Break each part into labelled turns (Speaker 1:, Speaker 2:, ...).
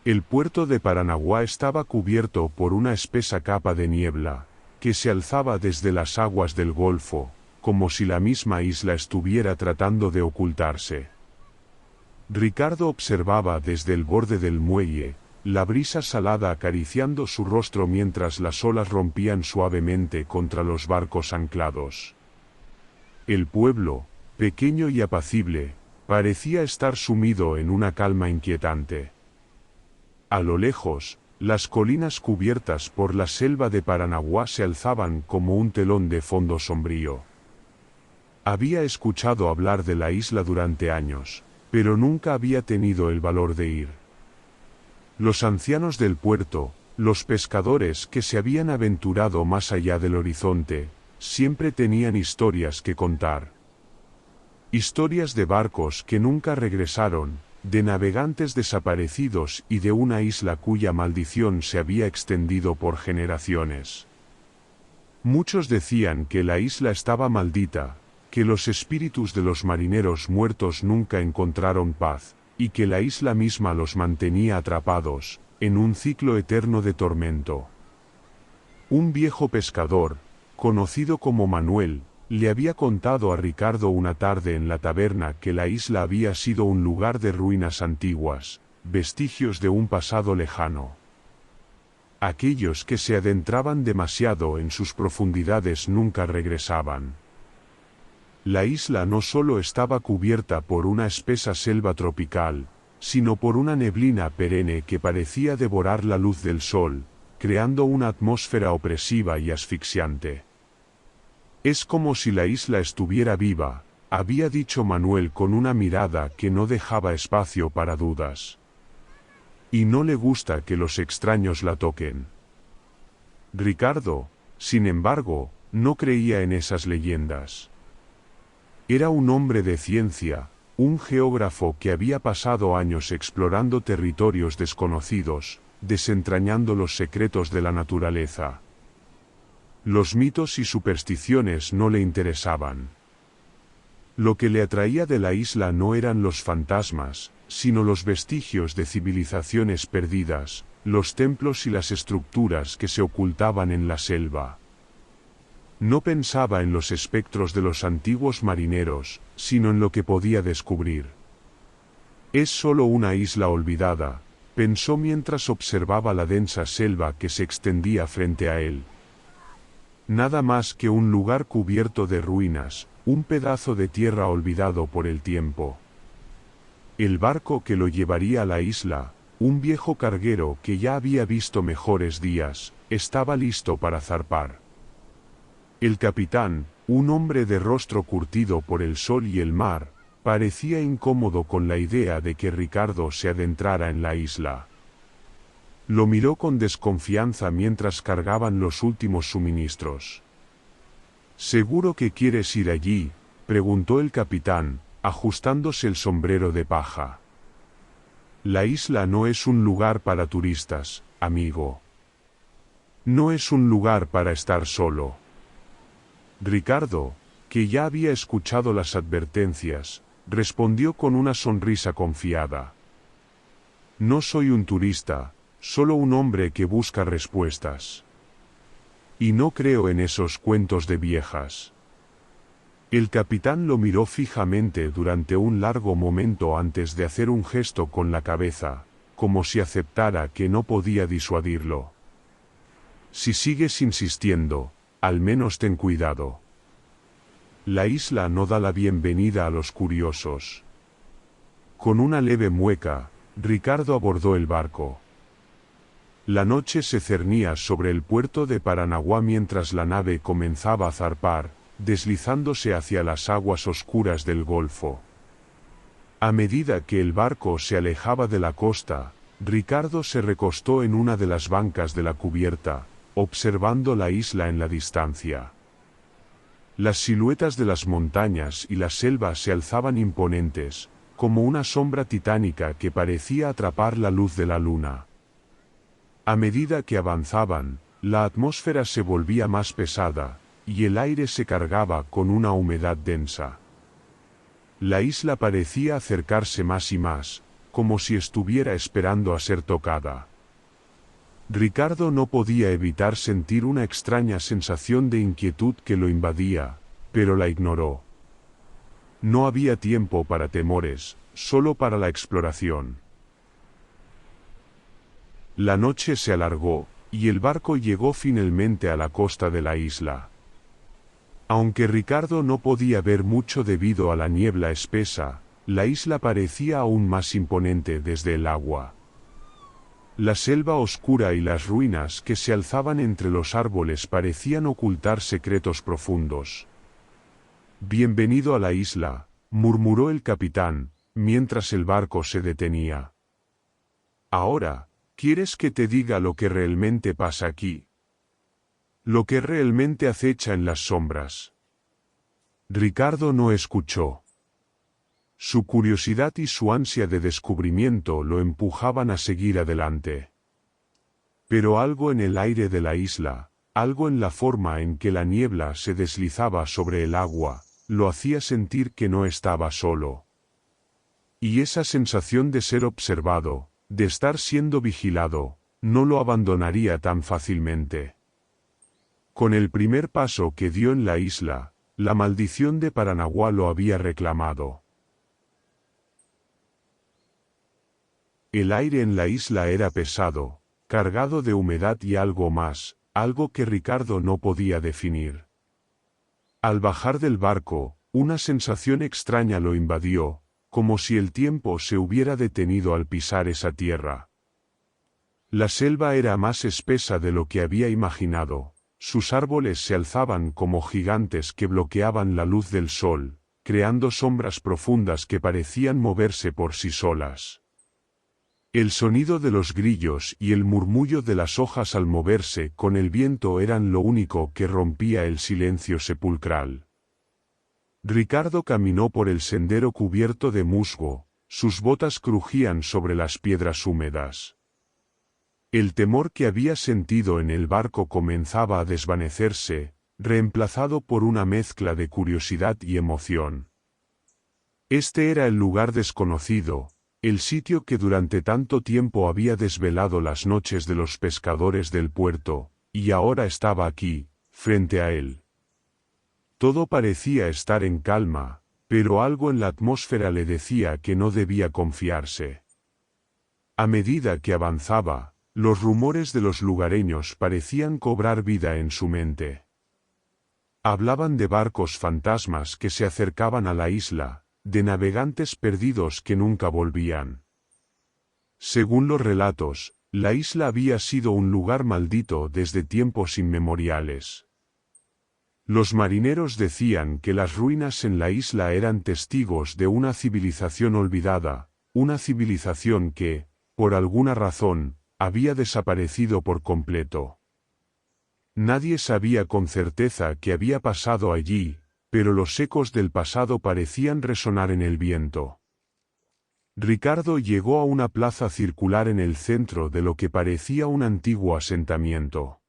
Speaker 1: El puerto de Paranaguá estaba cubierto por una espesa capa de niebla, que se alzaba desde las aguas del Golfo, como si la misma isla estuviera tratando de ocultarse. Ricardo observaba desde el borde del muelle, la brisa salada acariciando su rostro mientras las olas rompían suavemente contra los barcos anclados. El pueblo, pequeño y apacible, parecía estar sumido en una calma inquietante. A lo lejos, las colinas cubiertas por la selva de Paranaguá se alzaban como un telón de fondo sombrío. Había escuchado hablar de la isla durante años, pero nunca había tenido el valor de ir. Los ancianos del puerto, los pescadores que se habían aventurado más allá del horizonte, siempre tenían historias que contar. Historias de barcos que nunca regresaron, de navegantes desaparecidos y de una isla cuya maldición se había extendido por generaciones. Muchos decían que la isla estaba maldita, que los espíritus de los marineros muertos nunca encontraron paz, y que la isla misma los mantenía atrapados, en un ciclo eterno de tormento. Un viejo pescador, conocido como Manuel, le había contado a Ricardo una tarde en la taberna que la isla había sido un lugar de ruinas antiguas, vestigios de un pasado lejano. Aquellos que se adentraban demasiado en sus profundidades nunca regresaban. La isla no solo estaba cubierta por una espesa selva tropical, sino por una neblina perenne que parecía devorar la luz del sol, creando una atmósfera opresiva y asfixiante. Es como si la isla estuviera viva, había dicho Manuel con una mirada que no dejaba espacio para dudas. Y no le gusta que los extraños la toquen. Ricardo, sin embargo, no creía en esas leyendas. Era un hombre de ciencia, un geógrafo que había pasado años explorando territorios desconocidos, desentrañando los secretos de la naturaleza. Los mitos y supersticiones no le interesaban. Lo que le atraía de la isla no eran los fantasmas, sino los vestigios de civilizaciones perdidas, los templos y las estructuras que se ocultaban en la selva. No pensaba en los espectros de los antiguos marineros, sino en lo que podía descubrir. Es solo una isla olvidada, pensó mientras observaba la densa selva que se extendía frente a él. Nada más que un lugar cubierto de ruinas, un pedazo de tierra olvidado por el tiempo. El barco que lo llevaría a la isla, un viejo carguero que ya había visto mejores días, estaba listo para zarpar. El capitán, un hombre de rostro curtido por el sol y el mar, parecía incómodo con la idea de que Ricardo se adentrara en la isla. Lo miró con desconfianza mientras cargaban los últimos suministros. ¿Seguro que quieres ir allí?, preguntó el capitán, ajustándose el sombrero de paja. La isla no es un lugar para turistas, amigo. No es un lugar para estar solo. Ricardo, que ya había escuchado las advertencias, respondió con una sonrisa confiada. No soy un turista, solo un hombre que busca respuestas. Y no creo en esos cuentos de viejas. El capitán lo miró fijamente durante un largo momento antes de hacer un gesto con la cabeza, como si aceptara que no podía disuadirlo. Si sigues insistiendo, al menos ten cuidado. La isla no da la bienvenida a los curiosos. Con una leve mueca, Ricardo abordó el barco. La noche se cernía sobre el puerto de Paranaguá mientras la nave comenzaba a zarpar, deslizándose hacia las aguas oscuras del Golfo. A medida que el barco se alejaba de la costa, Ricardo se recostó en una de las bancas de la cubierta, observando la isla en la distancia. Las siluetas de las montañas y la selva se alzaban imponentes, como una sombra titánica que parecía atrapar la luz de la luna. A medida que avanzaban, la atmósfera se volvía más pesada, y el aire se cargaba con una humedad densa. La isla parecía acercarse más y más, como si estuviera esperando a ser tocada. Ricardo no podía evitar sentir una extraña sensación de inquietud que lo invadía, pero la ignoró. No había tiempo para temores, solo para la exploración. La noche se alargó, y el barco llegó finalmente a la costa de la isla. Aunque Ricardo no podía ver mucho debido a la niebla espesa, la isla parecía aún más imponente desde el agua. La selva oscura y las ruinas que se alzaban entre los árboles parecían ocultar secretos profundos. «Bienvenido a la isla», murmuró el capitán, mientras el barco se detenía. «Ahora, ¿quieres que te diga lo que realmente pasa aquí? Lo que realmente acecha en las sombras». Ricardo no escuchó. Su curiosidad y su ansia de descubrimiento lo empujaban a seguir adelante. Pero algo en el aire de la isla, algo en la forma en que la niebla se deslizaba sobre el agua, lo hacía sentir que no estaba solo. Y esa sensación de ser observado, de estar siendo vigilado, no lo abandonaría tan fácilmente. Con el primer paso que dio en la isla, la maldición de Paranaguá lo había reclamado. El aire en la isla era pesado, cargado de humedad y algo más, algo que Ricardo no podía definir. Al bajar del barco, una sensación extraña lo invadió, como si el tiempo se hubiera detenido al pisar esa tierra. La selva era más espesa de lo que había imaginado, sus árboles se alzaban como gigantes que bloqueaban la luz del sol, creando sombras profundas que parecían moverse por sí solas. El sonido de los grillos y el murmullo de las hojas al moverse con el viento eran lo único que rompía el silencio sepulcral. Ricardo caminó por el sendero cubierto de musgo, sus botas crujían sobre las piedras húmedas. El temor que había sentido en el barco comenzaba a desvanecerse, reemplazado por una mezcla de curiosidad y emoción. Este era el lugar desconocido, el sitio que durante tanto tiempo había desvelado las noches de los pescadores del puerto, y ahora estaba aquí, frente a él. Todo parecía estar en calma, pero algo en la atmósfera le decía que no debía confiarse. A medida que avanzaba, los rumores de los lugareños parecían cobrar vida en su mente. Hablaban de barcos fantasmas que se acercaban a la isla, de navegantes perdidos que nunca volvían. Según los relatos, la isla había sido un lugar maldito desde tiempos inmemoriales. Los marineros decían que las ruinas en la isla eran testigos de una civilización olvidada, una civilización que, por alguna razón, había desaparecido por completo. Nadie sabía con certeza qué había pasado allí, pero los ecos del pasado parecían resonar en el viento. Ricardo llegó a una plaza circular en el centro de lo que parecía un antiguo asentamiento.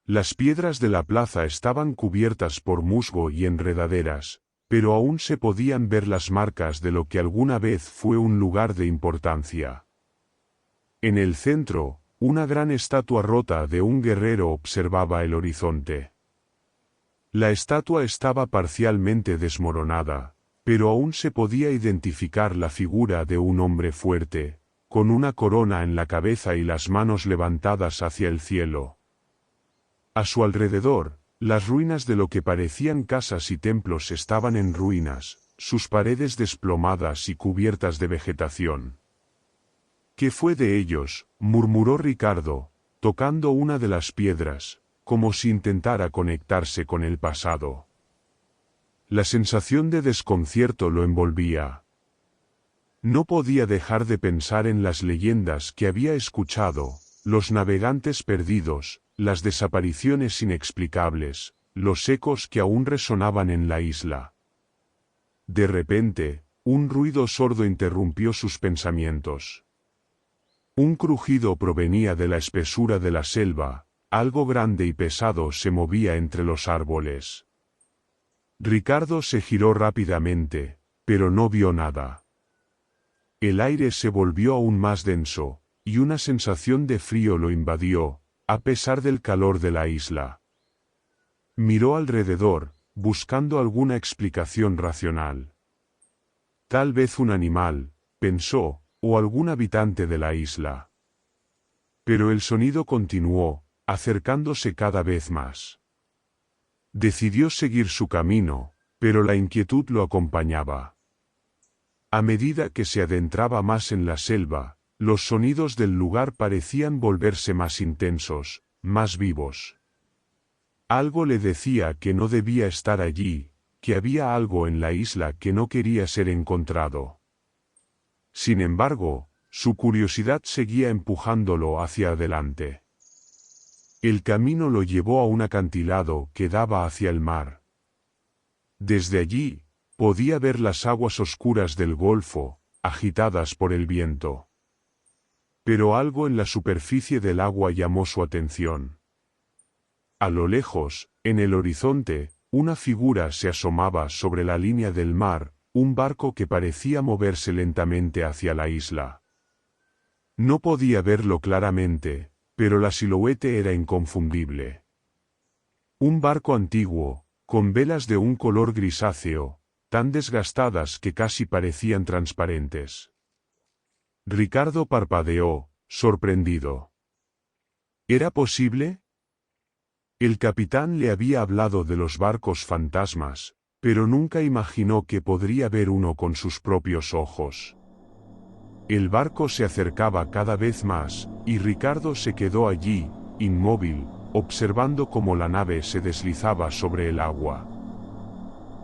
Speaker 1: Las piedras de la plaza estaban cubiertas por musgo y enredaderas, pero aún se podían ver las marcas de lo que alguna vez fue un lugar de importancia. En el centro, una gran estatua rota de un guerrero observaba el horizonte. La estatua estaba parcialmente desmoronada, pero aún se podía identificar la figura de un hombre fuerte, con una corona en la cabeza y las manos levantadas hacia el cielo. A su alrededor, las ruinas de lo que parecían casas y templos estaban en ruinas, sus paredes desplomadas y cubiertas de vegetación. ¿Qué fue de ellos?, murmuró Ricardo, tocando una de las piedras, como si intentara conectarse con el pasado. La sensación de desconcierto lo envolvía. No podía dejar de pensar en las leyendas que había escuchado, los navegantes perdidos, las desapariciones inexplicables, los ecos que aún resonaban en la isla. De repente, un ruido sordo interrumpió sus pensamientos. Un crujido provenía de la espesura de la selva, algo grande y pesado se movía entre los árboles. Ricardo se giró rápidamente, pero no vio nada. El aire se volvió aún más denso, y una sensación de frío lo invadió, a pesar del calor de la isla. Miró alrededor, buscando alguna explicación racional. Tal vez un animal, pensó, o algún habitante de la isla. Pero el sonido continuó, acercándose cada vez más. Decidió seguir su camino, pero la inquietud lo acompañaba. A medida que se adentraba más en la selva, los sonidos del lugar parecían volverse más intensos, más vivos. Algo le decía que no debía estar allí, que había algo en la isla que no quería ser encontrado. Sin embargo, su curiosidad seguía empujándolo hacia adelante. El camino lo llevó a un acantilado que daba hacia el mar. Desde allí, podía ver las aguas oscuras del golfo, agitadas por el viento. Pero algo en la superficie del agua llamó su atención. A lo lejos, en el horizonte, una figura se asomaba sobre la línea del mar, un barco que parecía moverse lentamente hacia la isla. No podía verlo claramente, pero la silueta era inconfundible. Un barco antiguo, con velas de un color grisáceo, tan desgastadas que casi parecían transparentes. Ricardo parpadeó, sorprendido. ¿Era posible? El capitán le había hablado de los barcos fantasmas, pero nunca imaginó que podría ver uno con sus propios ojos. El barco se acercaba cada vez más, y Ricardo se quedó allí, inmóvil, observando cómo la nave se deslizaba sobre el agua.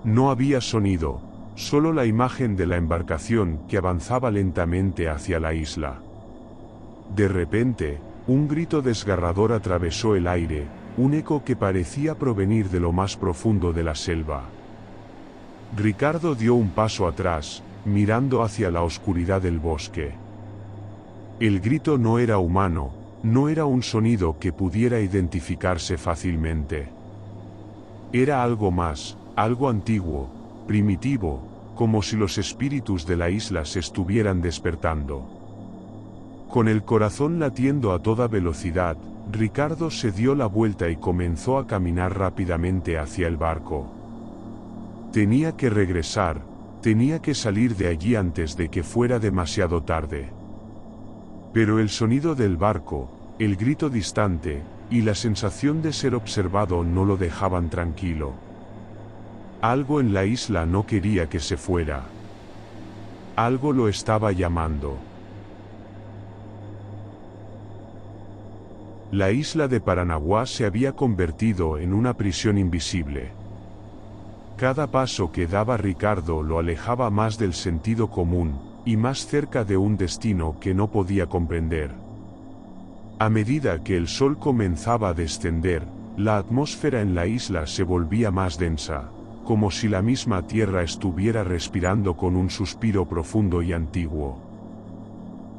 Speaker 1: No había sonido, solo la imagen de la embarcación que avanzaba lentamente hacia la isla. De repente, un grito desgarrador atravesó el aire, un eco que parecía provenir de lo más profundo de la selva. Ricardo dio un paso atrás, mirando hacia la oscuridad del bosque. El grito no era humano, no era un sonido que pudiera identificarse fácilmente. Era algo más, algo antiguo, primitivo, como si los espíritus de la isla se estuvieran despertando. Con el corazón latiendo a toda velocidad, Ricardo se dio la vuelta y comenzó a caminar rápidamente hacia el barco. Tenía que regresar, tenía que salir de allí antes de que fuera demasiado tarde. Pero el sonido del barco, el grito distante, y la sensación de ser observado no lo dejaban tranquilo. Algo en la isla no quería que se fuera. Algo lo estaba llamando. La isla de Paranaguá se había convertido en una prisión invisible. Cada paso que daba Ricardo lo alejaba más del sentido común, y más cerca de un destino que no podía comprender. A medida que el sol comenzaba a descender, la atmósfera en la isla se volvía más densa, como si la misma tierra estuviera respirando con un suspiro profundo y antiguo.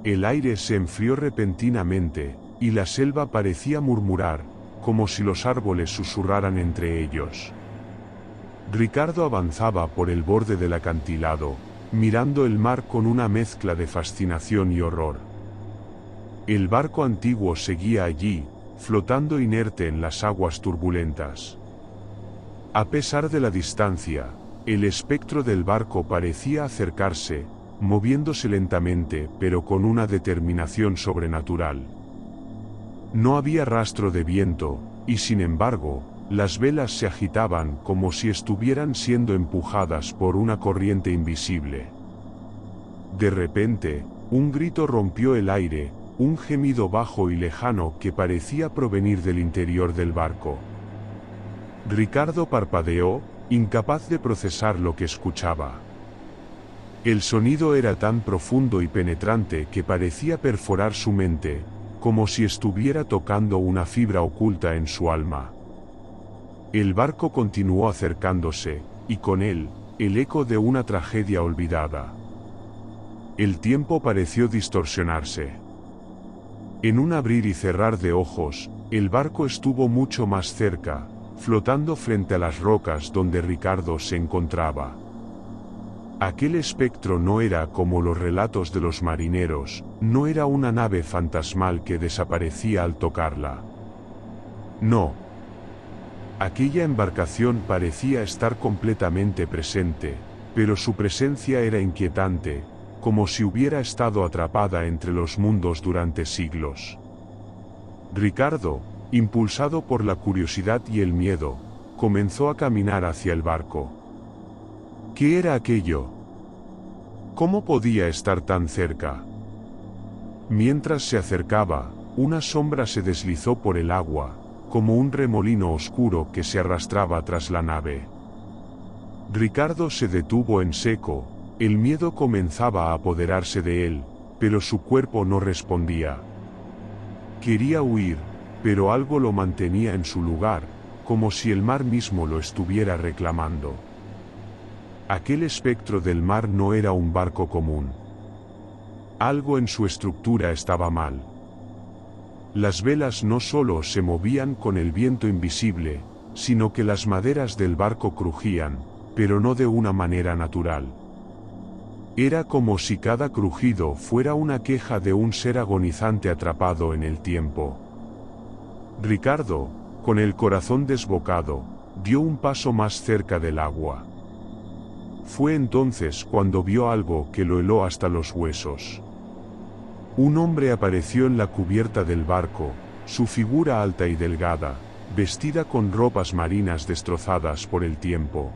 Speaker 1: El aire se enfrió repentinamente, y la selva parecía murmurar, como si los árboles susurraran entre ellos. Ricardo avanzaba por el borde del acantilado, mirando el mar con una mezcla de fascinación y horror. El barco antiguo seguía allí, flotando inerte en las aguas turbulentas. A pesar de la distancia, el espectro del barco parecía acercarse, moviéndose lentamente pero con una determinación sobrenatural. No había rastro de viento, y sin embargo, las velas se agitaban como si estuvieran siendo empujadas por una corriente invisible. De repente, un grito rompió el aire, un gemido bajo y lejano que parecía provenir del interior del barco. Ricardo parpadeó, incapaz de procesar lo que escuchaba. El sonido era tan profundo y penetrante que parecía perforar su mente, como si estuviera tocando una fibra oculta en su alma. El barco continuó acercándose, y con él, el eco de una tragedia olvidada. El tiempo pareció distorsionarse. En un abrir y cerrar de ojos, el barco estuvo mucho más cerca, flotando frente a las rocas donde Ricardo se encontraba. Aquel espectro no era como los relatos de los marineros, no era una nave fantasmal que desaparecía al tocarla. No. Aquella embarcación parecía estar completamente presente, pero su presencia era inquietante, como si hubiera estado atrapada entre los mundos durante siglos. Ricardo, impulsado por la curiosidad y el miedo, comenzó a caminar hacia el barco. ¿Qué era aquello? ¿Cómo podía estar tan cerca? Mientras se acercaba, una sombra se deslizó por el agua, como un remolino oscuro que se arrastraba tras la nave. Ricardo se detuvo en seco, el miedo comenzaba a apoderarse de él, pero su cuerpo no respondía. Quería huir, pero algo lo mantenía en su lugar, como si el mar mismo lo estuviera reclamando. Aquel espectro del mar no era un barco común. Algo en su estructura estaba mal. Las velas no solo se movían con el viento invisible, sino que las maderas del barco crujían, pero no de una manera natural. Era como si cada crujido fuera una queja de un ser agonizante atrapado en el tiempo. Ricardo, con el corazón desbocado, dio un paso más cerca del agua. Fue entonces cuando vio algo que lo heló hasta los huesos. Un hombre apareció en la cubierta del barco, su figura alta y delgada, vestida con ropas marinas destrozadas por el tiempo.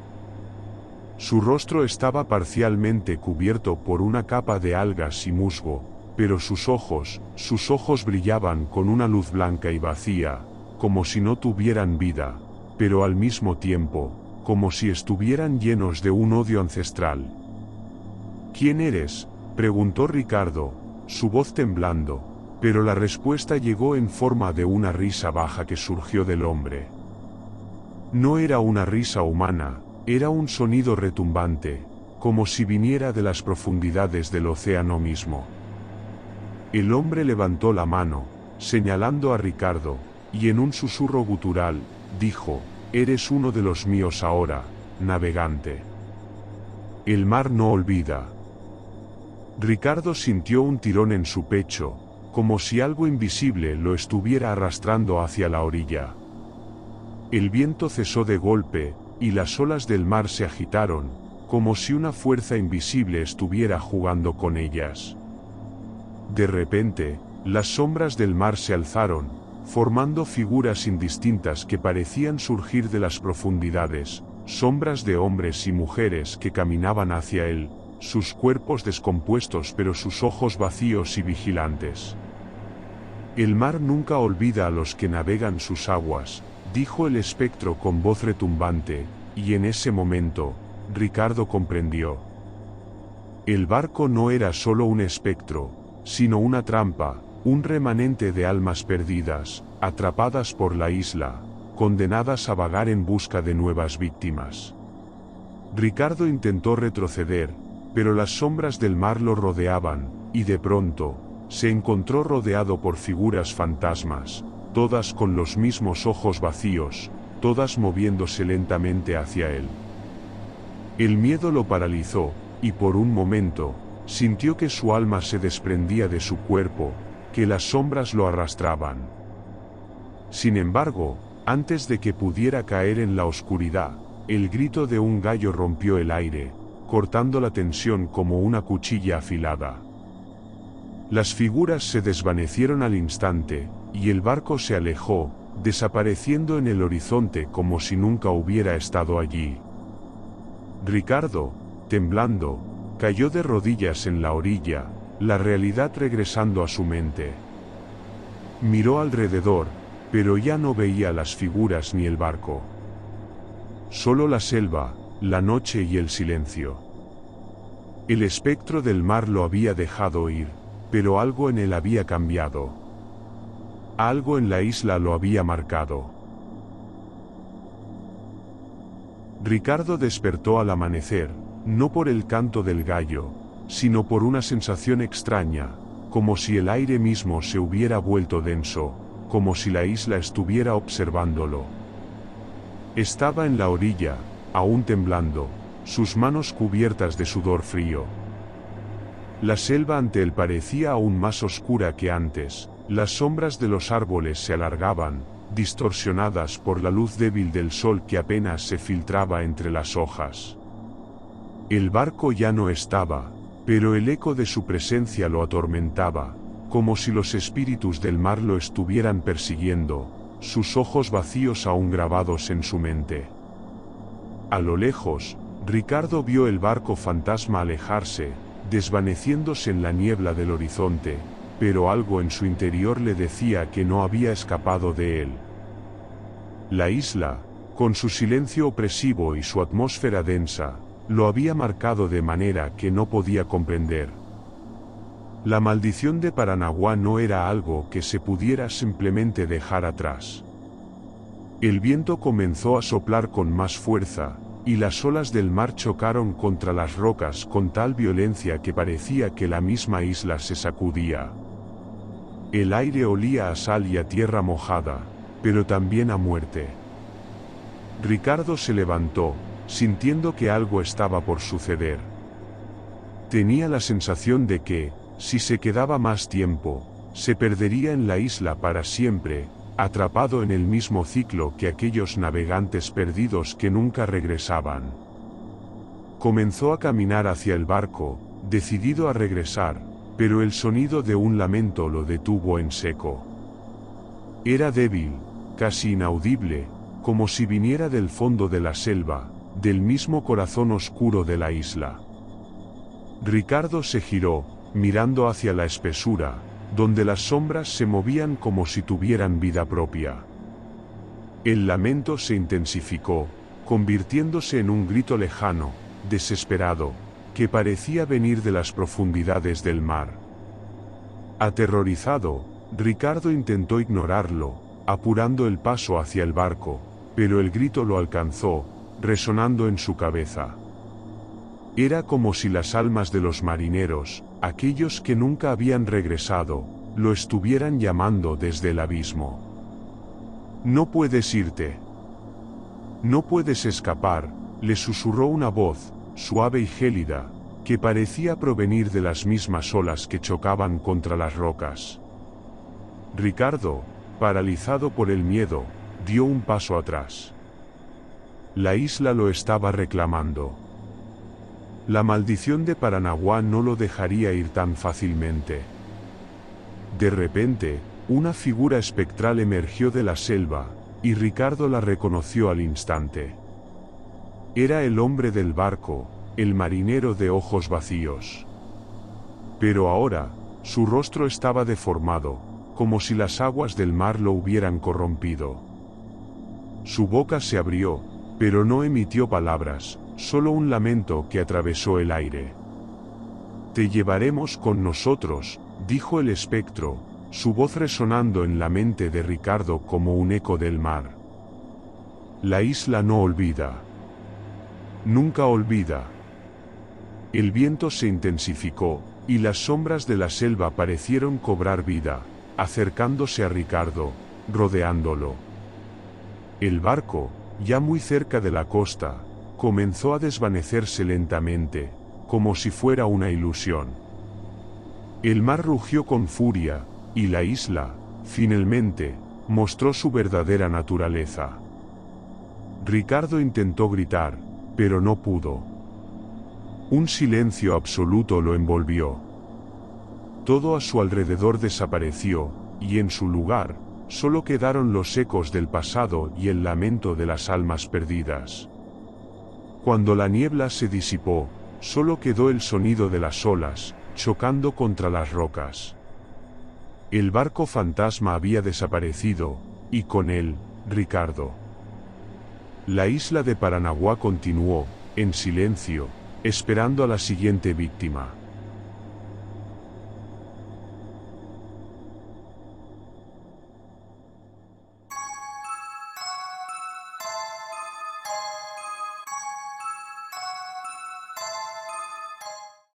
Speaker 1: Su rostro estaba parcialmente cubierto por una capa de algas y musgo, pero sus ojos brillaban con una luz blanca y vacía, como si no tuvieran vida, pero al mismo tiempo, como si estuvieran llenos de un odio ancestral. ¿Quién eres?, preguntó Ricardo, su voz temblando, pero la respuesta llegó en forma de una risa baja que surgió del hombre. No era una risa humana, era un sonido retumbante, como si viniera de las profundidades del océano mismo. El hombre levantó la mano, señalando a Ricardo, y en un susurro gutural, dijo: «Eres uno de los míos ahora, navegante. El mar no olvida». Ricardo sintió un tirón en su pecho, como si algo invisible lo estuviera arrastrando hacia la orilla. El viento cesó de golpe, y las olas del mar se agitaron, como si una fuerza invisible estuviera jugando con ellas. De repente, las sombras del mar se alzaron, formando figuras indistintas que parecían surgir de las profundidades, sombras de hombres y mujeres que caminaban hacia él, sus cuerpos descompuestos pero sus ojos vacíos y vigilantes. «El mar nunca olvida a los que navegan sus aguas», dijo el espectro con voz retumbante, y en ese momento, Ricardo comprendió. El barco no era solo un espectro, sino una trampa, un remanente de almas perdidas, atrapadas por la isla, condenadas a vagar en busca de nuevas víctimas. Ricardo intentó retroceder, pero las sombras del mar lo rodeaban, y de pronto, se encontró rodeado por figuras fantasmas, todas con los mismos ojos vacíos, todas moviéndose lentamente hacia él. El miedo lo paralizó, y por un momento, sintió que su alma se desprendía de su cuerpo, que las sombras lo arrastraban. Sin embargo, antes de que pudiera caer en la oscuridad, el grito de un gallo rompió el aire, cortando la tensión como una cuchilla afilada. Las figuras se desvanecieron al instante, y el barco se alejó, desapareciendo en el horizonte como si nunca hubiera estado allí. Ricardo, temblando, cayó de rodillas en la orilla, la realidad regresando a su mente. Miró alrededor, pero ya no veía las figuras ni el barco. Solo la selva, la noche y el silencio. El espectro del mar lo había dejado ir, pero algo en él había cambiado. Algo en la isla lo había marcado. Ricardo despertó al amanecer, no por el canto del gallo, sino por una sensación extraña, como si el aire mismo se hubiera vuelto denso, como si la isla estuviera observándolo. Estaba en la orilla, aún temblando, sus manos cubiertas de sudor frío. La selva ante él parecía aún más oscura que antes, las sombras de los árboles se alargaban, distorsionadas por la luz débil del sol que apenas se filtraba entre las hojas. El barco ya no estaba, pero el eco de su presencia lo atormentaba, como si los espíritus del mar lo estuvieran persiguiendo, sus ojos vacíos aún grabados en su mente. A lo lejos, Ricardo vio el barco fantasma alejarse, desvaneciéndose en la niebla del horizonte, pero algo en su interior le decía que no había escapado de él. La isla, con su silencio opresivo y su atmósfera densa, lo había marcado de manera que no podía comprender. La maldición de Paranaguá no era algo que se pudiera simplemente dejar atrás. El viento comenzó a soplar con más fuerza, y las olas del mar chocaron contra las rocas con tal violencia que parecía que la misma isla se sacudía. El aire olía a sal y a tierra mojada, pero también a muerte. Ricardo se levantó, sintiendo que algo estaba por suceder. Tenía la sensación de que, si se quedaba más tiempo, se perdería en la isla para siempre, atrapado en el mismo ciclo que aquellos navegantes perdidos que nunca regresaban. Comenzó a caminar hacia el barco, decidido a regresar, pero el sonido de un lamento lo detuvo en seco. Era débil, casi inaudible, como si viniera del fondo de la selva, del mismo corazón oscuro de la isla. Ricardo se giró, mirando hacia la espesura, donde las sombras se movían como si tuvieran vida propia. El lamento se intensificó, convirtiéndose en un grito lejano, desesperado, que parecía venir de las profundidades del mar. Aterrorizado, Ricardo intentó ignorarlo, apurando el paso hacia el barco, pero el grito lo alcanzó, resonando en su cabeza. Era como si las almas de los marineros, aquellos que nunca habían regresado, lo estuvieran llamando desde el abismo. «No puedes irte. No puedes escapar», le susurró una voz, suave y gélida, que parecía provenir de las mismas olas que chocaban contra las rocas. Ricardo, paralizado por el miedo, dio un paso atrás. La isla lo estaba reclamando. La maldición de Paranaguá no lo dejaría ir tan fácilmente. De repente, una figura espectral emergió de la selva, y Ricardo la reconoció al instante. Era el hombre del barco, el marinero de ojos vacíos. Pero ahora, su rostro estaba deformado, como si las aguas del mar lo hubieran corrompido. Su boca se abrió, pero no emitió palabras, solo un lamento que atravesó el aire. «Te llevaremos con nosotros», dijo el espectro, su voz resonando en la mente de Ricardo como un eco del mar. «La isla no olvida. Nunca olvida». El viento se intensificó, y las sombras de la selva parecieron cobrar vida, acercándose a Ricardo, rodeándolo. El barco, ya muy cerca de la costa, comenzó a desvanecerse lentamente, como si fuera una ilusión. El mar rugió con furia, y la isla, finalmente, mostró su verdadera naturaleza. Ricardo intentó gritar, pero no pudo. Un silencio absoluto lo envolvió. Todo a su alrededor desapareció, y en su lugar, solo quedaron los ecos del pasado y el lamento de las almas perdidas. Cuando la niebla se disipó, solo quedó el sonido de las olas, chocando contra las rocas. El barco fantasma había desaparecido, y con él, Ricardo. La isla de Paranaguá continuó, en silencio, esperando a la siguiente víctima.